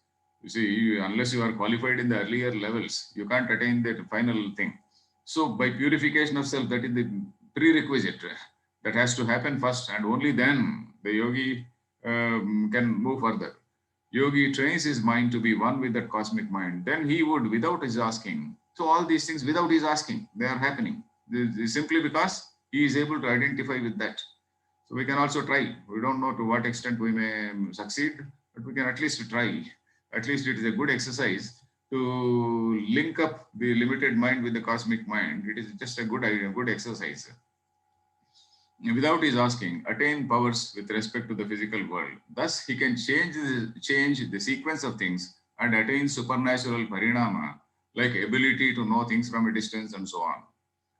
You see, unless you are qualified in the earlier levels, you can't attain that final thing. So by purification of self, that is the prerequisite that has to happen first, and only then the yogi can move further. Yogi trains his mind to be one with that cosmic mind. Then he would, without his asking, so all these things without his asking, they are happening. Simply because he is able to identify with that. So we can also try. We don't know to what extent we may succeed, but we can at least try. At least it is a good exercise to link up the limited mind with the cosmic mind. It is just a good exercise. Without his asking, attain powers with respect to the physical world. Thus, he can change the sequence of things and attain supernatural parinama, like ability to know things from a distance and so on.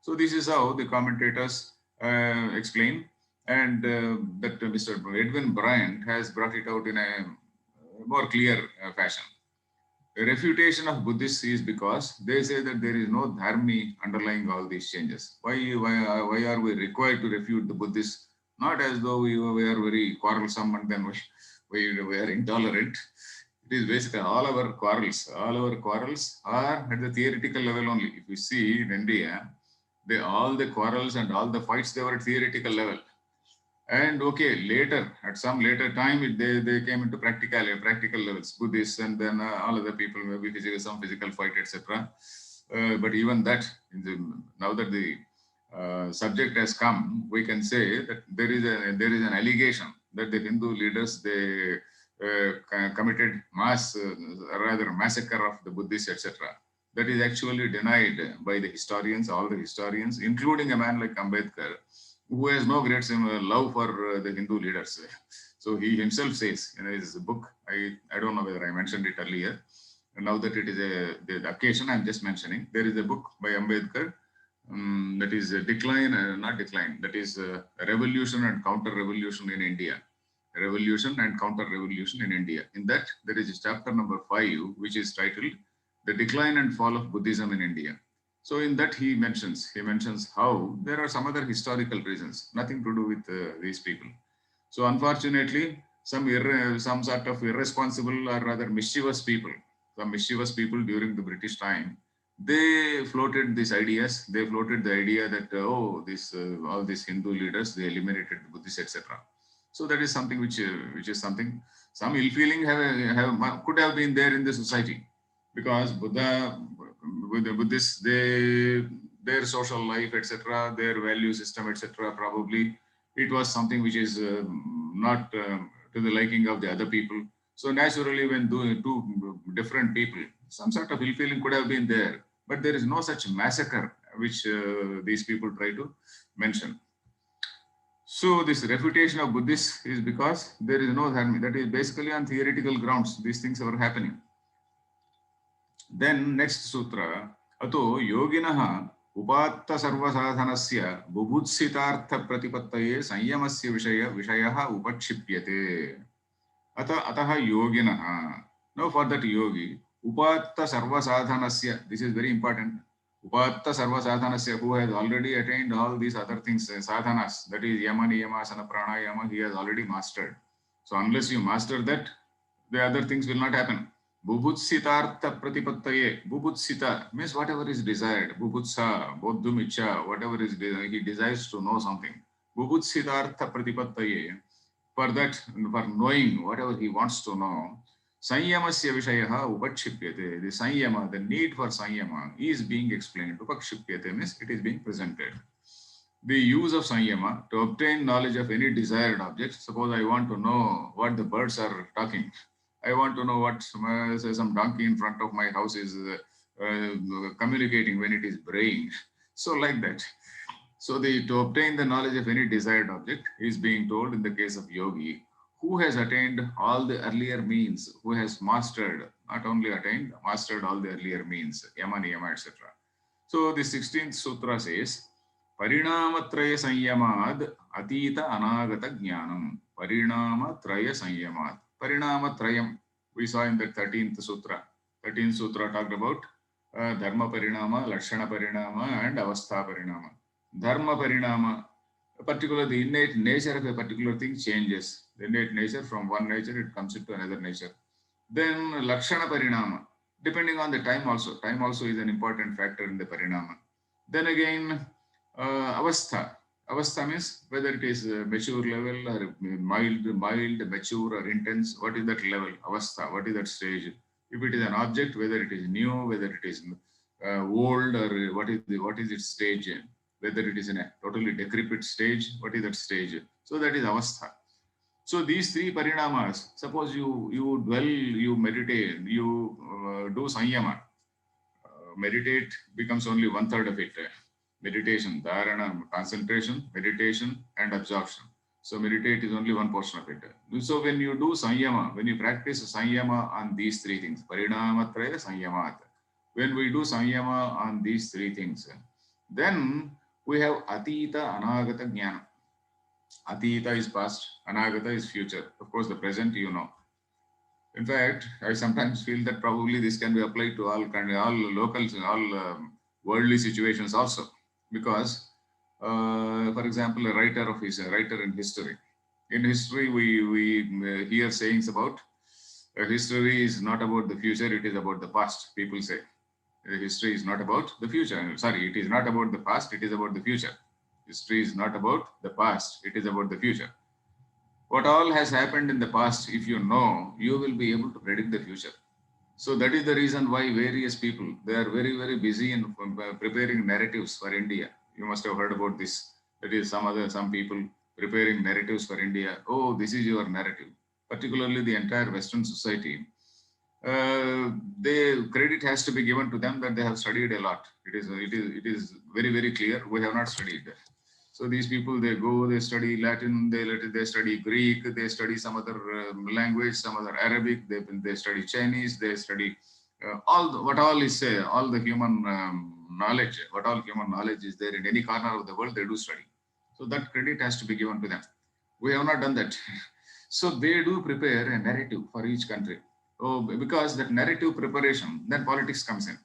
So this is how the commentators explain, and that Mr. Edwin Bryant has brought it out in a more clear fashion. The refutation of Buddhists is because they say that there is no dharma underlying all these changes. Why are we required to refute the Buddhists? Not as though we are very quarrelsome and then we are intolerant. It is basically all our quarrels are at the theoretical level only. If you see in India, all the quarrels and all the fights, they were at theoretical level. And okay, later, at some later time, they came into practical levels, Buddhists, and then all other people, maybe some physical fight, etc. But even that, now that the subject has come, we can say that there is an allegation that the Hindu leaders, they committed rather massacre of the Buddhists, etc. That is actually denied by the historians, all the historians, including a man like Ambedkar, who has no great love for the Hindu leaders. So he himself says in his book, I don't know whether I mentioned it earlier. Now that it is the occasion, I'm just mentioning, there is a book by Ambedkar that is not decline, that is revolution and counter-revolution in India. Revolution and counter-revolution in India. In that, there is chapter number 5, which is titled The Decline and Fall of Buddhism in India. So in that he mentions how there are some other historical reasons, nothing to do with these people. So unfortunately, some sort of irresponsible or rather mischievous people, during the British time, they floated these ideas. They floated the idea that all these Hindu leaders, they eliminated the Buddhists, etc. So that is something which is something, some ill feeling could have been there in the society, because with the Buddhists, their social life, etc., their value system, etc., probably it was something which is not to the liking of the other people. So naturally, when two different people, some sort of ill feeling could have been there, but there is no such massacre which these people try to mention. So this refutation of Buddhists is because there is no dharma. That is basically on theoretical grounds. These things are happening. Then next sutra, ato yoginaha upatta sarvasadhanasya bubudsitartha pratipattaye sanyamasya vishayaha upakshipyate. Ataha yoginaha. Now for that yogi, upatta sarvasadhanasya, this is very important. Upatta sarvasadhanasya, who has already attained all these other things, sadhanas, that is yama, niyama, asana, pranayama, he has already mastered. So unless you master that, the other things will not happen. Bubutsitartha pratipattaye. Bubutsita means whatever is desired. Bubutsa, bodhum icha, whatever is desired, he desires to know something. Bubutsitartha pratipattaye. For that, for knowing whatever he wants to know, sanyamasya vishayaha upakshipyate. The sanyama, the need for sanyama is being explained. Upakshipyate means it is being presented. The use of sanyama to obtain knowledge of any desired object. Suppose I want to know what the birds are talking. I want to know what some donkey in front of my house is communicating when it is braying. So like that. So to obtain the knowledge of any desired object is being told in the case of yogi, who has attained all the earlier means, who has mastered, not only attained, mastered all the earlier means, yama, niyama, etc. So the 16th sutra says, Parinamatraya Sanyamad Atita Anagata Jnanam. Parinamatraya Sanyamad. Parinamatrayam, we saw in the 13th sutra. 13th sutra talked about Dharma Parinama, Lakshana Parinama, and Avastha Parinama. Dharma Parinama, particularly the innate nature of a particular thing changes. The innate nature, from one nature, it comes into another nature. Then Lakshana Parinama, depending on the time also. Time also is an important factor in the Parinama. Then again, Avastha. Avastha means whether it is mature level or mild, mature or intense. What is that level? Avastha. What is that stage? If it is an object, whether it is new, whether it is old, or what is its stage? Whether it is in a totally decrepit stage, what is that stage? So that is Avastha. So these three parinamas, suppose you dwell, you meditate, you do sanyama. Meditate becomes only 1/3 of it. Meditation, dharana, concentration, meditation, and absorption. So meditate is only one portion of it. So when you do sanyama, when you practice sanyama on these three things, parinamatraya sanyamat, when we do sanyama on these three things, then we have atita anagata jnana. Atita is past, anagata is future. Of course, the present you know. In fact, I sometimes feel that probably this can be applied to all locals, all worldly situations also. Because, for example, a writer in history. In history, we hear sayings about history is not about the future, it is about the past, people say. History is not about the future. Sorry, it is not about the past, it is about the future. History is not about the past, it is about the future. What all has happened in the past, if you know, you will be able to predict the future. So that is the reason why various people, they are very, very busy in preparing narratives for India. You must have heard about this. That is some people preparing narratives for India. Oh, this is your narrative. Particularly the entire Western society. The credit has to be given to them that they have studied a lot. It is very, very clear. We have not studied. So these people, they go, they study Latin, they study Greek, they study some other language, some other Arabic, they study Chinese, they study what all is all the human knowledge, what all human knowledge is there in any corner of the world, they do study. So that credit has to be given to them. We have not done that. So they do prepare a narrative for each country. Oh, because that narrative preparation, then politics comes in.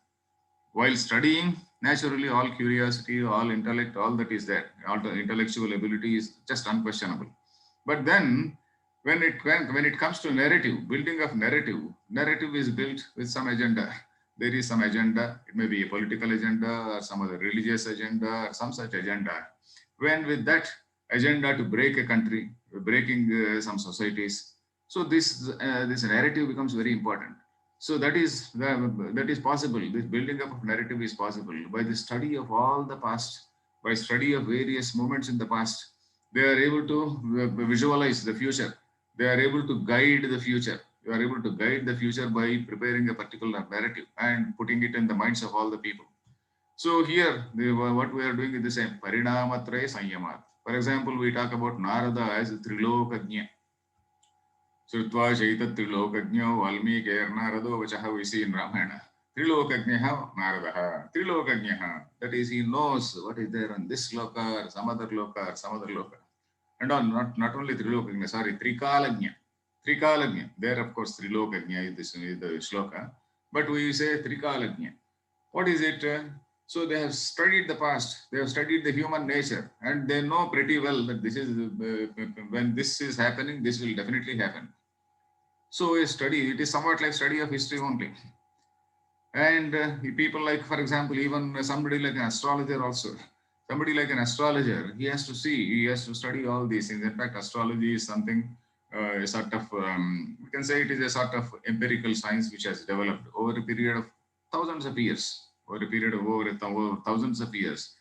While studying, naturally, all curiosity, all intellect, all that is there, all the intellectual ability is just unquestionable. But then, when it comes to narrative, building of narrative is built with some agenda. There is some agenda. It may be a political agenda or some other religious agenda or some such agenda. When with that agenda to break a country, breaking some societies, so this narrative becomes very important. So that is possible. This building up of narrative is possible by the study of all the past, by study of various moments in the past. They are able to visualize the future. They are able to guide the future. You are able to guide the future by preparing a particular narrative and putting it in the minds of all the people. So here, what we are doing is the same. Parinamatraya Sanyamat. For example, we talk about Narada as Trilokagnya. Srutva Shaita Trilokagnya Valmikirnarado Vachaha we see in Ramayana. Trilokagnya Naradaha. Trilokagnya. That is, he knows what is there on this loka or some other loka or some other loka. And on not only Trilokagnya, sorry, Trikalagnya. Trikalagnya. There, of course, Trilokagnya is the shloka. But we say Trikalagnya. What is it? So they have studied the past, they have studied the human nature, and they know pretty well that this is when this is happening, this will definitely happen. So a study, it is somewhat like study of history only. And people like, for example, even somebody like an astrologer also. Somebody like an astrologer, he has to see, he has to study all these things. In fact, astrology is something, a sort of, we can say it is a sort of empirical science which has developed over a period of thousands of years, over a period of over thousands of years.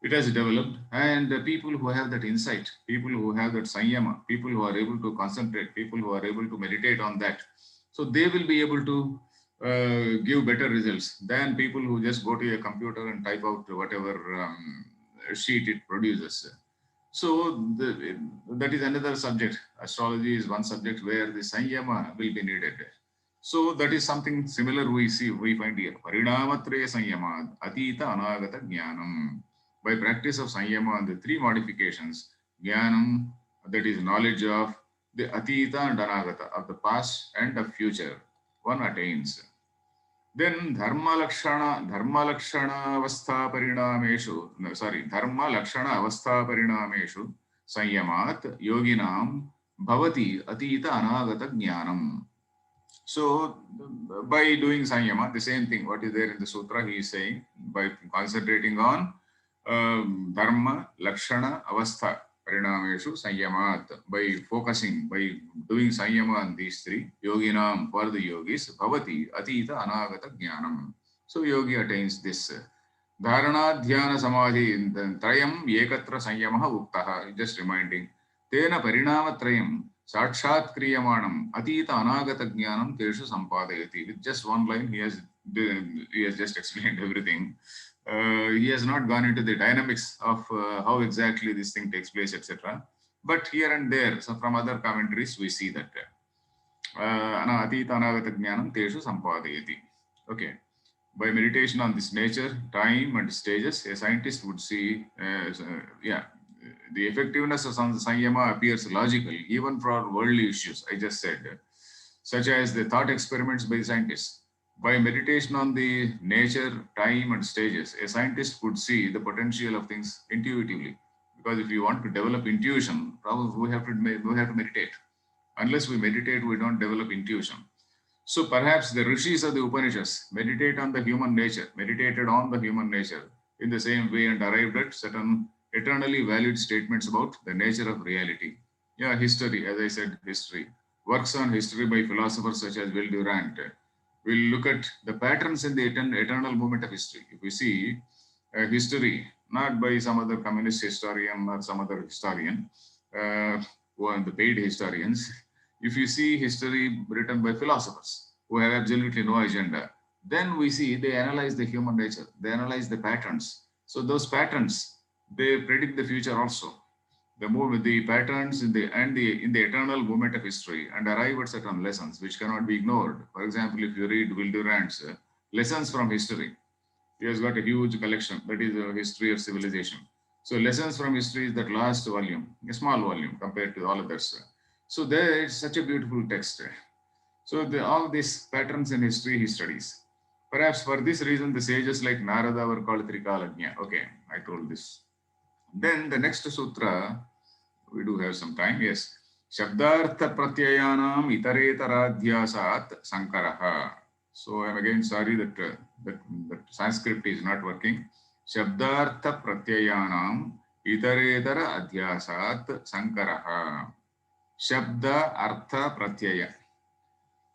It has developed, and people who have that insight, people who have that sanyama, people who are able to concentrate, people who are able to meditate on that, so they will be able to give better results than people who just go to a computer and type out whatever sheet it produces. So that is another subject. Astrology is one subject where the sanyama will be needed. So that is something similar we find here. Parinamatraya sanyama, atita anagata jnanam. By practice of sanyama and the three modifications, jnanam, that is knowledge of the atita and anagata, of the past and the future, one attains. Then dharma lakshana avastha parinameshu sanyamat yoginam bhavati atita anagata jnanam. So by doing sanyama, the same thing, what is there in the sutra, he is saying, by concentrating on dharma, lakshana, avastha, parinameshu, sanyamat, by focusing, by doing sanyama on these three, yoginam, for the yogis, bhavati, atita, anagata, jnanam. So yogi attains this. Dharana, dhyana, samadhi, trayam, ekatra, sanyamaha, uktaha, just reminding. Tena parinama trayam, sakshat kriyamanam, atita, anagata, jnanam, teshu sampadayati. With just one line, he has just explained everything. He has not gone into the dynamics of how exactly this thing takes place, etc. But here and there, so from other commentaries, we see that atita anagata jnanam teshu sampadayati. Okay. By meditation on this nature, time, and stages, a scientist would see, the effectiveness of sanyama appears logical even for worldly issues, I just said, such as the thought experiments by scientists. By meditation on the nature, time, and stages, a scientist could see the potential of things intuitively. Because if you want to develop intuition, probably we have to meditate. Unless we meditate, we don't develop intuition. So perhaps the rishis of the Upanishads meditated on the human nature in the same way and arrived at certain eternally valid statements about the nature of reality. Yeah, history, as I said, history. Works on history by philosophers such as Will Durant will look at the patterns in the eternal movement of history. If we see history, not by some other communist historian or some other historian, who are the paid historians, if you see history written by philosophers who have absolutely no agenda, then we see they analyze the human nature, they analyze the patterns. So those patterns, they predict the future also. The patterns in the eternal movement of history and arrive at certain lessons which cannot be ignored. For example, if you read Will Durant's Lessons from History, he has got a huge collection that is a history of civilization. So lessons from history is that last volume, a small volume compared to all others. So there is such a beautiful text. So all these patterns in history he studies. Perhaps for this reason, the sages like Narada were called Trikalagnya. Okay, I told this. Then the next sutra, we do have some time. Yes. Shabdartha pratyayanam itaretaraadhyasat sankaraha. So I'm again sorry that Sanskrit is not working. Shabdartha pratyayanam itaretara adhyasat sankaraha. Shabda artha pratyaya.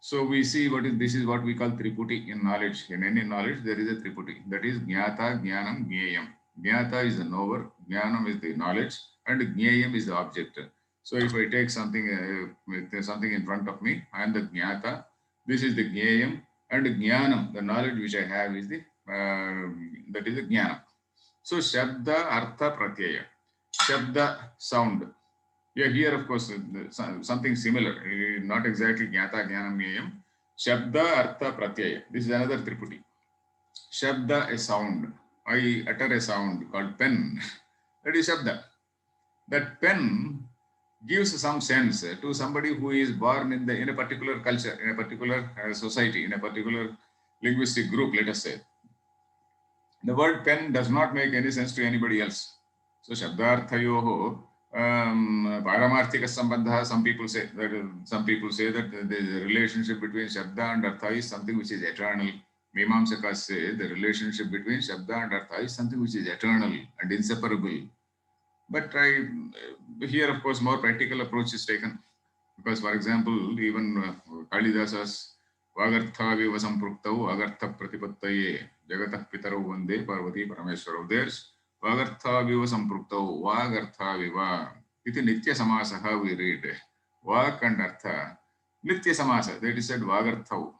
So we see this is what we call Triputi in knowledge. In any knowledge, there is a Triputi. That is Jnata, Jnanam, Jnayam. Jnata is the knower, Jnanam is the knowledge, and Jnayam is the object. So if I take something something in front of me, I am the Jnata. This is the Jnayam, and Jnanam, the knowledge which I have is the that is the Jnana. So Shabda, Artha, Pratyaya. Shabda, sound. Yeah, here of course something similar, not exactly Jnata, Jnanam, Jnayam. Shabda, Artha, Pratyaya. This is another Triputi. Shabda, a sound. I utter a sound called pen. That is Shabda. That pen gives some sense to somebody who is born in a particular culture, in a particular society, in a particular linguistic group, let us say. The word pen does not make any sense to anybody else. So Shabdarthayoho Paramarthika Sambandha, some people say that the relationship between Shabda and Artha is something which is eternal. Mimamsakas say the relationship between Shabda and Artha is something which is eternal and inseparable. But here, of course, more practical approach is taken. Because, for example, even Kalidasa's Vagartha Viva Sampraktau Agartha Pratipattaye Jagatah Pitarau Vande Parvati Parameshwarau. There's Vagartha Viva Sampraktau Vagartha Viva. Iti Nitya Samasaha we read. Vak and Artha. Nitya Samasa, that is said Vagarthau.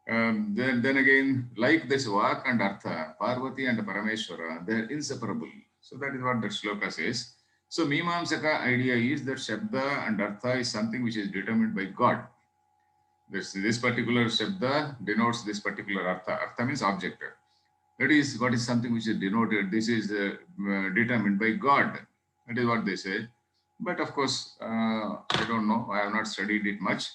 Then again, like this Vak and Artha, Parvati and Parameshwara, they are inseparable. So that is what the shloka says. So Mimamsaka idea is that Shabda and Artha is something which is determined by God. This particular Shabda denotes this particular Artha. Artha means object. That is what is something which is denoted. This is determined by God. That is what they say. But of course, I don't know. I have not studied it much.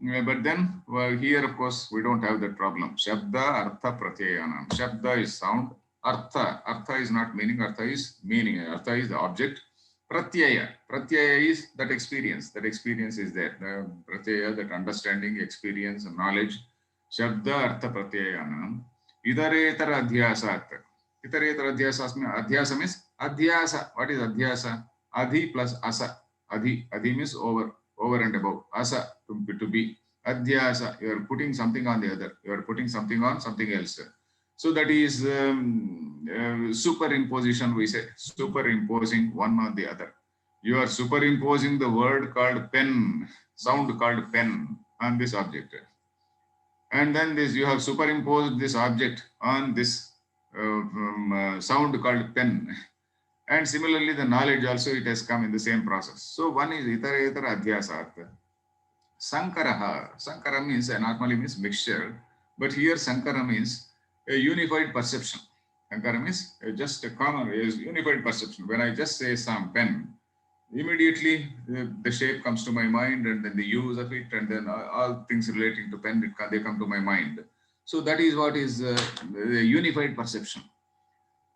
But then here, of course, we don't have that problem. Shabda, Artha, Pratyayanam. Shabda is sound. Artha is not meaning. Artha is meaning. Artha is the object. Pratyaya is that experience. That experience is there. The pratyaya, that understanding, experience, knowledge. Shabda, Artha, Pratyayanam. Idaretara adhyasat. Idaretara adhyasa means adhyasa. What is adhyasa? Adhi plus asa. Adhi means over and above. Asa, to be. Adhyasa, you are putting something on the other. You are putting something on something else. So that is superimposition, we say. Superimposing one on the other. You are superimposing the word called pen, sound called pen on this object. And then you have superimposed this object on this sound called pen. And similarly, the knowledge also, it has come in the same process. So one is itara adhyasat. Sankara means, normally means mixture, but here Sankara means a unified perception. Sankara means just a common, unified perception. When I just say some pen, immediately the shape comes to my mind, and then the use of it, and then all things relating to pen, they come to my mind. So that is what is the unified perception.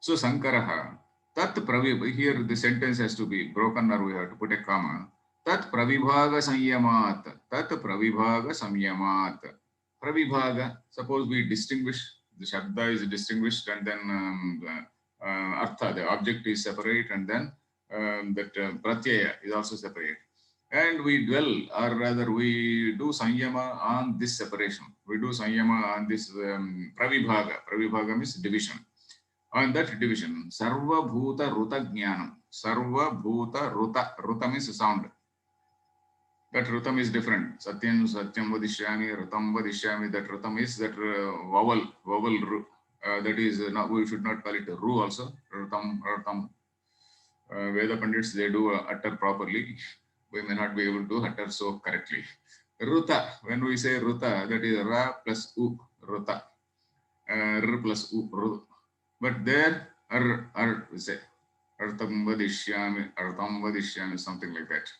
So Sankaraha, Tat Pravibha, here the sentence has to be broken, or we have to put a comma. Tat Pravibhaga Samyamat. Tat Pravibhaga Samyamat. Pravibhaga, suppose we distinguish, the Shabda is distinguished and then Artha, the object is separate, and then that Pratyaya is also separate. And we dwell, or rather we do Sanyama on this separation. We do Sanyama on this Pravibhaga. Pravibhaga means division. On that division, Sarva Bhuta Ruta Jnanam. Sarva Bhuta Ruta. Ruta means sound. That Rutam is different. Satyam, Satyam Vadishyami, Rutam Vadishyami. That Rutam is that vowel. That is, we should not call it a Ru also. Rutam, Rutam. Veda Pandits, they do utter properly. We may not be able to utter so correctly. Ruta, when we say Ruta, that is Ra plus U, Ruta. R plus U, Ru. But there, we say, Artam Vadishyami, something like that.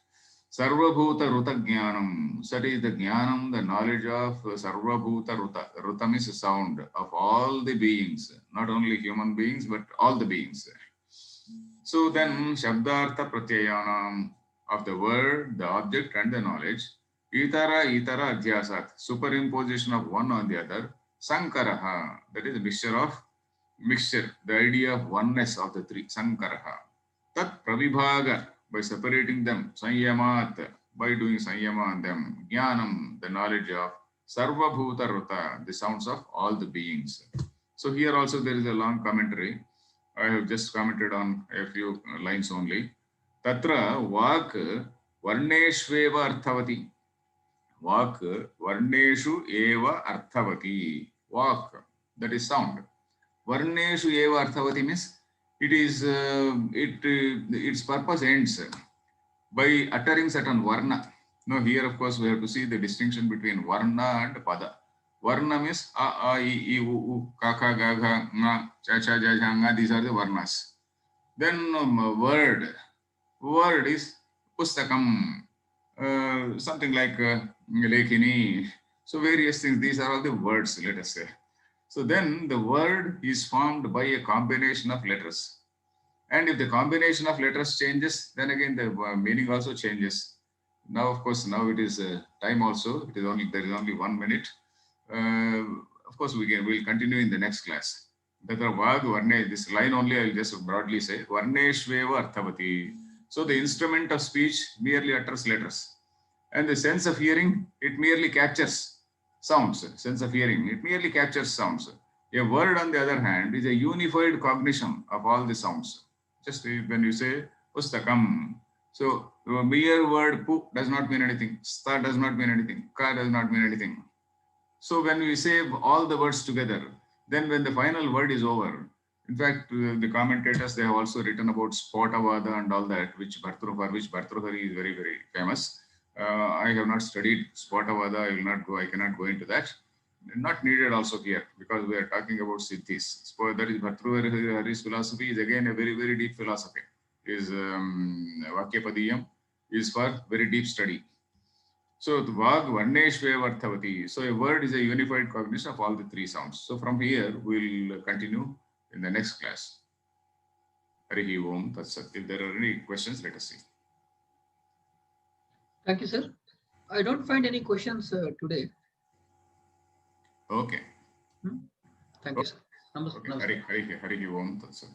Sarvabhuta Ruta Jnanam. That is the Jnanam, the knowledge of Sarvabhuta Ruta. Ruta means sound of all the beings, not only human beings, but all the beings. So then, Shabdartha Pratyayanam, of the word, the object, and the knowledge. Itara Adhyasat, superimposition of one on the other. Sankaraha, that is a mixture, the idea of oneness of the three. Sankaraha. Tat Pravibhaga, by separating them. Sanyamat, by doing Sanyama on them. Jnanam, the knowledge of Sarva Bhuta Ruta, the sounds of all the beings. So here also there is a long commentary. I have just commented on a few lines only. Tatra Vak Varneshveva Arthavati. Vak Varneshu Eva Arthavati. Vak, that is sound. Varneshu Eva Arthavati means it is its purpose ends by uttering certain varna. Now here of course we have to see the distinction between varna and pada. Varna means a, I, I, u, ka, ka, ga, ga, nga, cha, cha, ja, ja, nga. These are the varnas. Then word is pustakam, something like lekini. So various things. These are all the words, let us say. So then the word is formed by a combination of letters. And if the combination of letters changes, then again the meaning also changes. Now, of course, now it is time also. There is only 1 minute. Of course, we'll continue in the next class. This line only I'll just broadly say. Varneshveva Arthavati. So the instrument of speech merely utters letters. And the sense of hearing, it merely captures sounds. Sense of hearing, it merely captures sounds. A word, on the other hand, is a unified cognition of all the sounds. Just when you say pustakam, so the mere word pu does not mean anything, sta does not mean anything, ka does not mean anything. So when we say all the words together, then when the final word is over, in fact, the commentators, they have also written about Spotavada and all that, which Bhartrhari is very, very famous. I have not studied Spotavada. I cannot go into that. Not needed also here, because we are talking about Siddhis. So that is Bhartrhari's philosophy is again a very, very deep philosophy. His Vakyapadiyam is for very deep study. So the Vag Varneshveva Arthavati. So a word is a unified cognition of all the three sounds. So from here we'll continue in the next class. Harihi Om Tat Sat. If there are any questions, let us see. Thank you, sir. I don't find any questions today. Okay. Thank you, sir. Okay. Harihi Om Tat Sat.